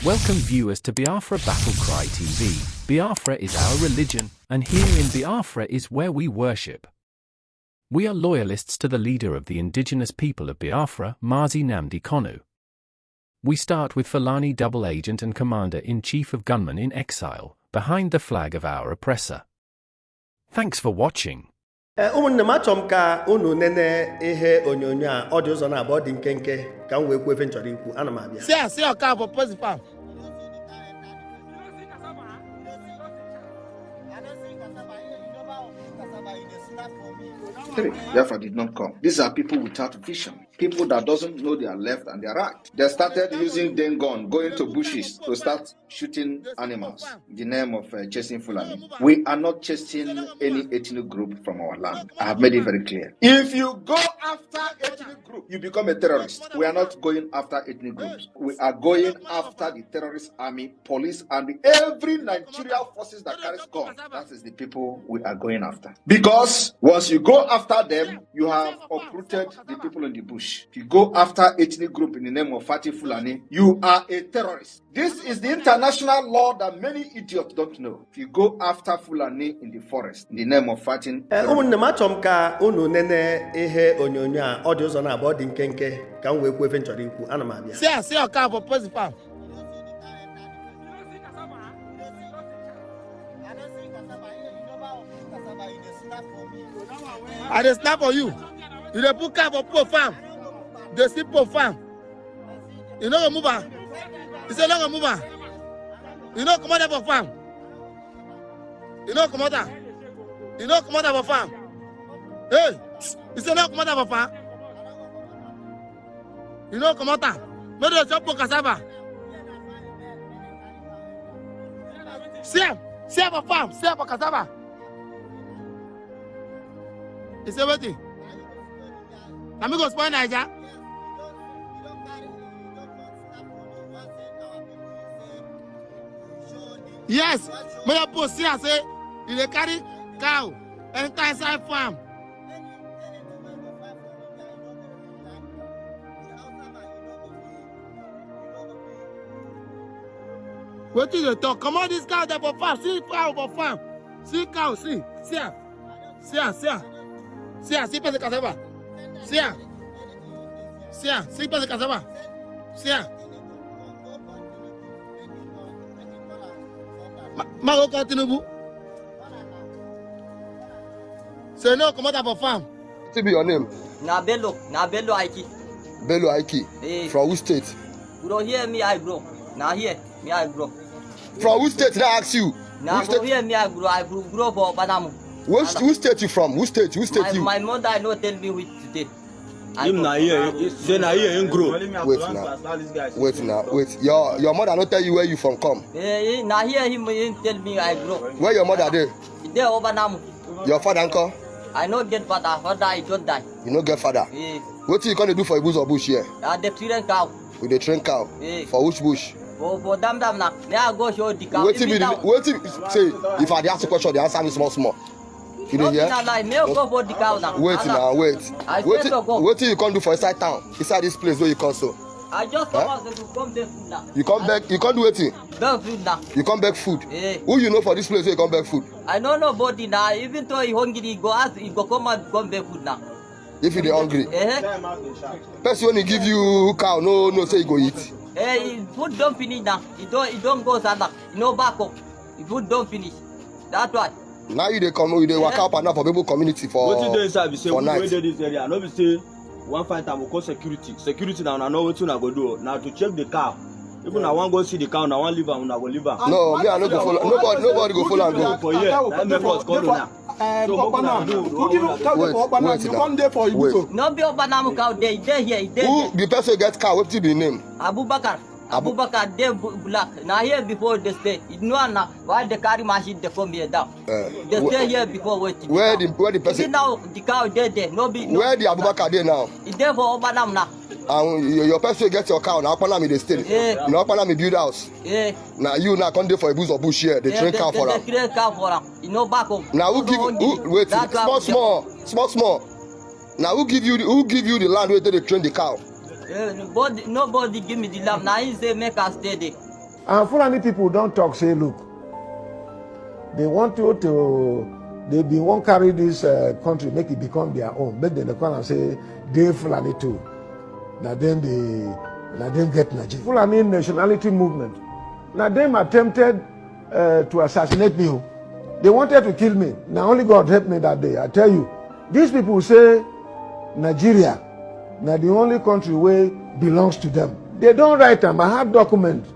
Welcome viewers to Biafra Battle Cry TV. Biafra is our religion, and here in Biafra is where we worship. We are loyalists to the leader of the indigenous people of Biafra, Mazi Nnamdi Kanu. We start with Fulani double agent and commander-in-chief of gunmen in exile, behind the flag of our oppressor. Thanks for watching. ụmụnne m achọ m ka unu nene ihe onyonyo a ọ dị ụzọ na abụọ dị nkenke ka m wee kwuo efe nchọrọ ikwu ana m abịa si ọka bụ pozifam Biafra did not come. These are people without vision. People that doesn't know their left and their right. They started using den gun, going to bushes to start shooting animals in the name of chasing Fulani. We are not chasing any ethnic group from our land. I have made it very clear. If you go after ethnic group, you become a terrorist. We are not going after ethnic groups. We are going after the terrorist army, police, and every Nigerian forces that carries guns. That is the people we are going after. Because once you go after them, you have uprooted the people in the bush. If you go after ethnic group in the name of Fatih Fulani, you are a terrorist. This is the international law that many idiots don't know. If you go after Fulani in the forest in the name of fighting, ụmụnne m achọ m ka unu nene ihe onyonyo a ọ dị ụzọ na abụọ dị nkenke ka m wee kwuo efe nchọrọ ikwu ana m abịa si ọka bụ pozifam I dey snap for you. You dey put cap for poor farm. Dey see poor farm. You no go move am. You say no go move am. You no comot for farm. You no comot am. You no comot for farm. Hey, you say no comot for farm. You no comot am. No dey chop cassava. See am for farm. See am for cassava. You say wetin? Na me go spoil Naija. Yes, may I post here say you dey carry cow enter inside farm. Wetin you dey talk? Comot this cow there for farm. See cow for farm. See cow. See am. See person cassava. See person cassava. See. Mago Tinubu. Say no, come out for farm. What be your name? Na Bello Aiki. Bello Aiki. Hey. From which state? You don't hear me, I grow. Now here, me I grow. From which state did I ask you? Now from here, me I grow for Banamu. Which state you from? Which state you? My mother I don't tell me which today. Him na here, say na here him grow. Wait now. Your mother don't tell you where you from come. Now here him tell me I grow. Where your mother there? There over Banamu. Your father uncle? I not get father. Father I don't die. You no get father? What you gonna do for a bush or bush here? The train cow. With the train cow? For which bush? For them now. May I go show the cow. Wait say if I ask a question, they answer me small. You dey hear? Go for the cow now. Wait. What you can do for inside town? Inside this place where you come so? I just come out to come back food now. You come back, you can't do anything. Beg food now. You come back food. Who you know for this place where you come back food? I know nobody now. Even though he hungry, he go ask, he go come back food now. If you dey hungry. Person when he give you cow, no say you go eat. Food don't finish now. It don't go sana. No back up. Food don't finish. That's why. Now you dey work out and now for people community for Wetin dey inside be say we night. wey dey this area no be say one find time we call security. Security now know wetin una go do. Now to check the cow. Even I wan go see the cow, I wan leave am, una go leave am. No, me I no go follow. Nobody go follow and go. For here, that make us call una. Wait. No be Obanamu cow there. He there. Who the person get cow? What be the name? Abubakar they black. Now here before they stay. You know now why they carry machine they come here down. They stay here before waiting. Where the person? Now the cow there. No be. Where the Abubakar there now? It's there for Obanam now. And your person get your cow now. Opanam the state. Now Opanam build house. Now you now come there for a bush or bush here. They train cow for them. They train cow for them. You know back home. Now who give? Wait, small. Now who give you the land where they train the cow? Nobody give me the land. Now he say make us stay there. And Fulani people don't talk, say, look, they want you to, they won't carry this country, make it become their own. But then they come and say, they Fulani too. Now then get Nigeria. Fulani nationality movement. Now them attempted to assassinate me. They wanted to kill me. Now only God helped me that day. I tell you, these people say Nigeria, now the only country where belongs to them. They don't write them. I have documents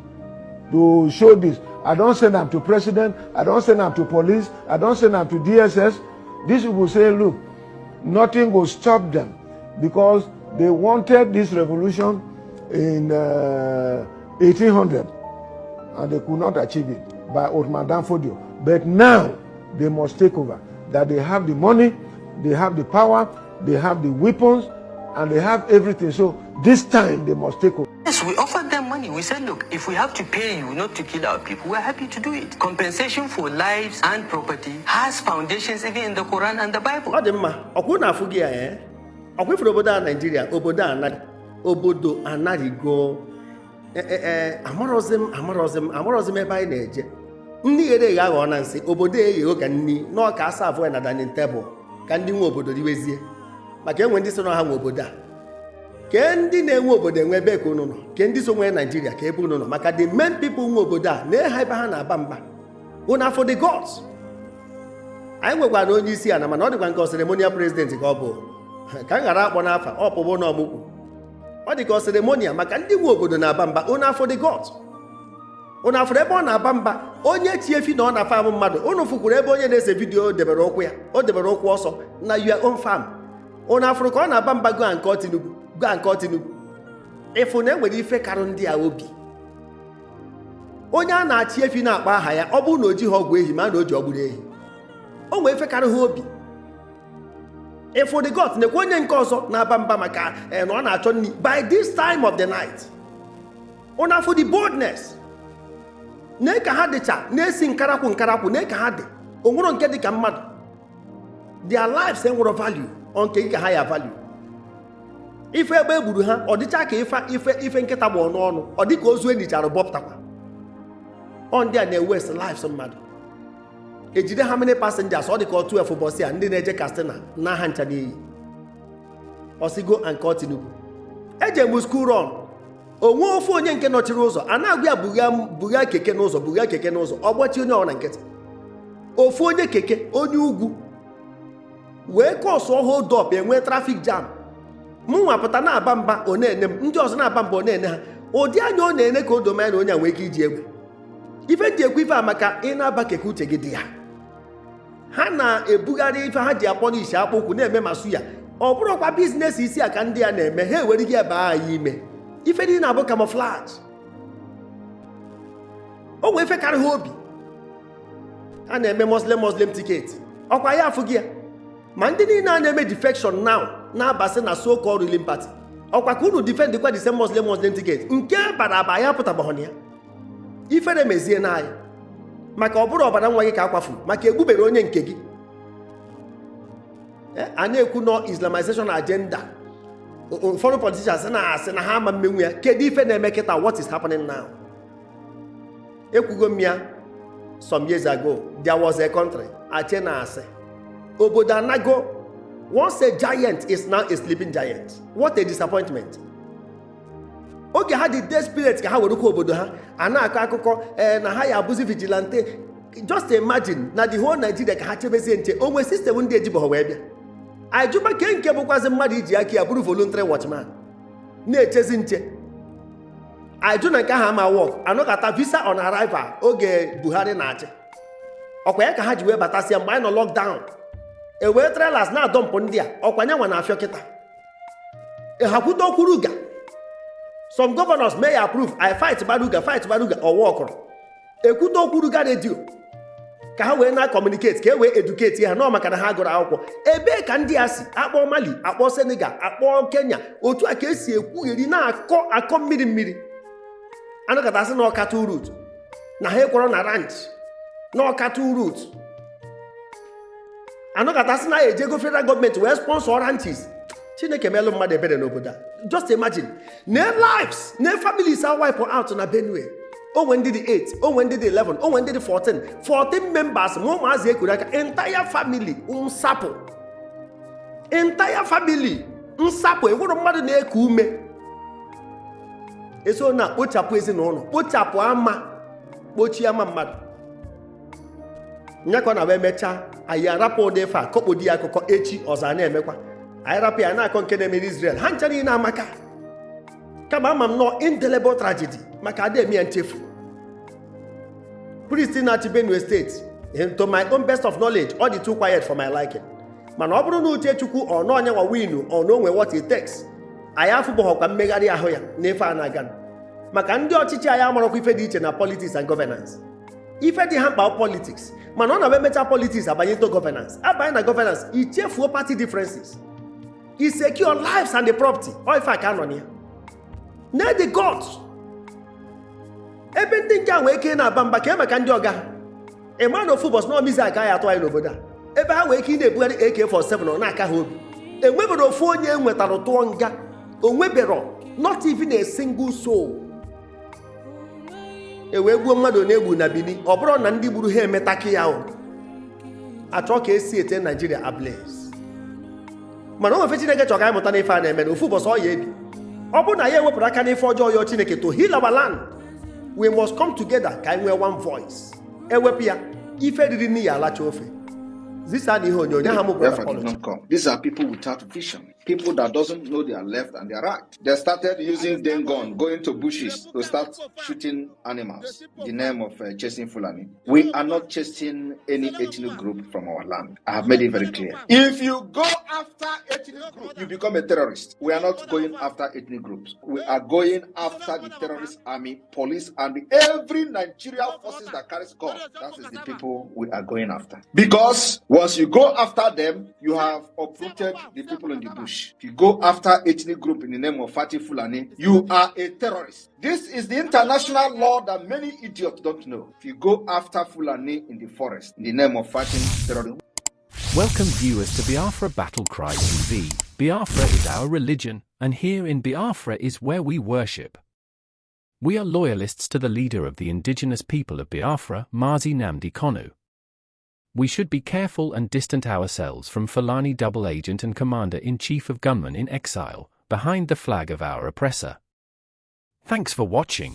to show this. I don't send them to president. I don't send them to police. I don't send them to DSS. These people say, look, nothing will stop them because they wanted this revolution in 1800 and they could not achieve it by Ottoman Danfodio. But now they must take over. That they have the money, they have the power, they have the weapons, and they have everything. So this time they must take over. Yes, we offered them money. We said, look, if we have to pay you not to kill our people, we're happy to do it. Compensation for lives and property has foundations even in the Quran and the Bible. Obodo anarigo amarozim ebe anyị na-eje ndị ghere eghe aghọ na nsị obodo eghe ka nni n'ọka asa afọ na dining table ka ndị nwe obodo riwezie maka enwe ndị so na ha nwe obodo a ke ndị na-enwe obodo enwe ebe ka unu nọ ke ndị so nwe Nigeria ka ebe unu nọ maka the main people nwe obodo a na-eha ebe ha na-aba mba una for the gods. Anyị nwekwara onye isi ana mana ọ dịkwa nke ceremonial president ka ọ bụ ka m ghara akpọ n'afa ọ pụbụ n'ọmụkwụ ọ dị ka ceremonial maka ndị nwe obodo na-aba mba una for the gods. Unu afụrụ ebe ọ na-aba mba onye tiefi na ọ na farm mmadụ unu fụkwuru ebe onye na-ese vidiyo debere ụkwụ ya o debere ụkwụ ọsọ na your own farm. Unu afụrụ ka ọ na-aba mba gaa nke Tinubu ịfụ na enwere ife karụ ndị a obi onye a na-achị efi na-akpa aha ya ọ bụrụ na o jighị ọgwụ ehi ma na o ji ọgbụrụ ehi o nwee ife karụ ha obi ịfụ the gods na-ekwe onye nke ọzọ na-aba mba maka na ọ na-achọ nri by this time of the night. Unu afụ the boldness na ka ha dịcha na-esi nkarakwu na ka ha dị onwere nke dị ka mmadụ their lives enwere value nke ka ha ya value ife ebe egburu ha ọ dịcha ka ife nkịta gba ọnụ ọ dị ka ozu enichara bọpụtakwa ọ ndị a na-ewest lives mmadụ ejide ha many passengers ọ dị ka 12 ụbọchị a ndị na-eje Katsina na ha ncha n'iyi osigo nke Tinubu eje mu school run onwe ofu onye nke nọchiri ụzọ a na-agwa ya bugha keke n'ụzọ ọgbachi onye ọna nkịtị ofu onye keke onye ugwu wee kọsụọ hold up enwee traffic jam mụ nwapụta na-aba mba ọ na-ene m ndị ọzọ na-aba mba ọ na-ene ha ụdị anya ọ na-ene ka o dome ya na onye a nwee ike iji egbe ife ji ekwu ife a maka ị na-aba keke uche gị dị ya ha na-ebugharị ife ha ji akpọ n'isi akpụ ụkwụ na-eme masụ ya ọ bụrụkwa biznes isi a ka ndị a na-eme ha ewere gị ebe anyị ime ife dị na-abụ camouflage o nwee ife karịa ha obi ha na-eme muslim ticket ọkwa ya afụ gị ya ma ndị niile a na-eme defection now na-abasị na so-called ruling party ọkwa ka unu defend kwa the same muslim ticket nke bara aba ya pụtabaghị ya ifere mezie na anyị maka ọ bụrụ ọbara nwa gị ka akwafuru maka egbubere onye nke gị a na-ekwu no Islamization agenda foreign politicians na-asị na ha ama mmenwu ya kedu ife na-eme kịta what is happening now ekwugo m ya some years ago there was a country ache na-asị obodo anago once a giant is now a sleeping giant what a disappointment oge ha dị desperate ka ha werekwa obodo ha a na-akọ akụkọ na ha ya abụzi vigilante just imagine na the whole Nigeria ka ha chebezie nche onwe sistem ndị ejibo wee bịa ajụba nke bụkwazi mmadụ iji aka ya bụrụ voluntary watchman na-echezi nche ajụ na nke ahụ ama work anọkata visa on arrival oge Buhari na-achị ọkwa ya ka ha ji wee batasịa mgbe anyị nọ lockdown ewee trailers na-adọmpụ ndị a ọkwa nyanwa na afịọ kịta ha kwute okwuruga some governors may approve I fight baruga ọwa ọkụrụ ekwute okwuruga redio ka ha wee na-communicate ka e wee educate ha nọ maka na ha gụrụ akwụkwọ ebee ka ndị a si akpọ Mali akpọ Senegal akpọ Kenya otu a ka esi ekwugheri na-akọ mmiri anọkọta asị na ọkatụ root na ha ekwọrọ na ranch na ọkatụ root anọkọta asị na ejego federal gọọmenti wee sponsor ranches Chineke melụ mmadụ ebere n'obodo a just imagine na lives na families are wipe out na Benue onwe ndị dị 8, onwe ndị dị 11, onwe ndị dị 14 members ma ụmụazị ekuru aka, entire family nsapụ, entire family nsapụ, enwere mmadụ na-eku ume. Eso na kpochapụ ezinụlọ, kpochapụ ama, kpochie ama mmadụ. Nyakọ na wee mechaa anyị arapụ ụdị ife a kọkpodi ya akụkọ echi ọzọ na-emekwa, anyị rapụ ya na-akọ nke na-emere Israel, ha nchara ị na-amaka kama ama m nọ indelible tragedy maka ademi ya nchefu. Priest na-achị Benue State, to my own best of knowledge, all the too quiet for my liking. Mana ọ bụrụ na uche Chukwu ọ na onye nwa winu ọ na onwe what it takes, anyị afụbụghọkwa mmegharị ahụ ya n'ife a na-aga. Maka ndị ọchịchị anyị amarakwa ife dị iche na politics and governance. Ife dị ha mkpa politics, mana ọ na emecha politics abanye to governance. Abanye na governance, ichefuo party differences. I secure lives and the property. Ọ ife a ka anọ ya. Na the gods. Ebe ndị nke a wee ike na-aba mba ka emeka ndị ọga. Emmanuel ofu bọs na omizi aka ya atụ anyị n'obodo a. Ebe ha wee ike ị na-ebugharị AK-47 ọ na-aka ha obi. Enwebere ofu onye nwetara tụọ nga. Onwebero not even a single soul. Ewe gbuo mmadụ na-egbu na Bini, ọ bụrụ na ndị gburu ha emetaki ya ahụ. Achọ ka esi ete Nigeria ablaze. Mana o nwefe Chineke chọrọ ka anyị mụta n'ife a na-eme na ofu bọs ọ ya ebi. Ọ bụrụ na ya ewepụrụ aka n'ife ọjọọ ya Chineke to heal our land, we must come together ka anyị nwee one voice. Ewepụ ya, ife riri n'iyi alacha ofe. These are the These are people without vision, people that doesn't know their left and their right. They started using den gun, going to bushes to start shooting animals in the name of chasing Fulani. We are not chasing any ethnic group from our land. I have made it very clear. If you go after ethnic group, you become a terrorist. We are not going after ethnic groups. We are going after the terrorist army, police, and every Nigerian forces that carries gun. That is the people we are going after. Because once you go after them, you have uprooted the people in the bush. If you go after ethnic group in the name of Fatih Fulani, you are a terrorist. This is the international law that many idiots don't know. If you go after Fulani in the forest in the name of fighting terrorism. Welcome viewers to Biafra Battle Cry TV. Biafra is our religion, and here in Biafra is where we worship. We are loyalists to the leader of the indigenous people of Biafra, Mazi Nnamdi Kanu. We should be careful and distant ourselves from Fulani double agent and commander-in-chief of gunmen in exile, behind the flag of our oppressor. Thanks for watching.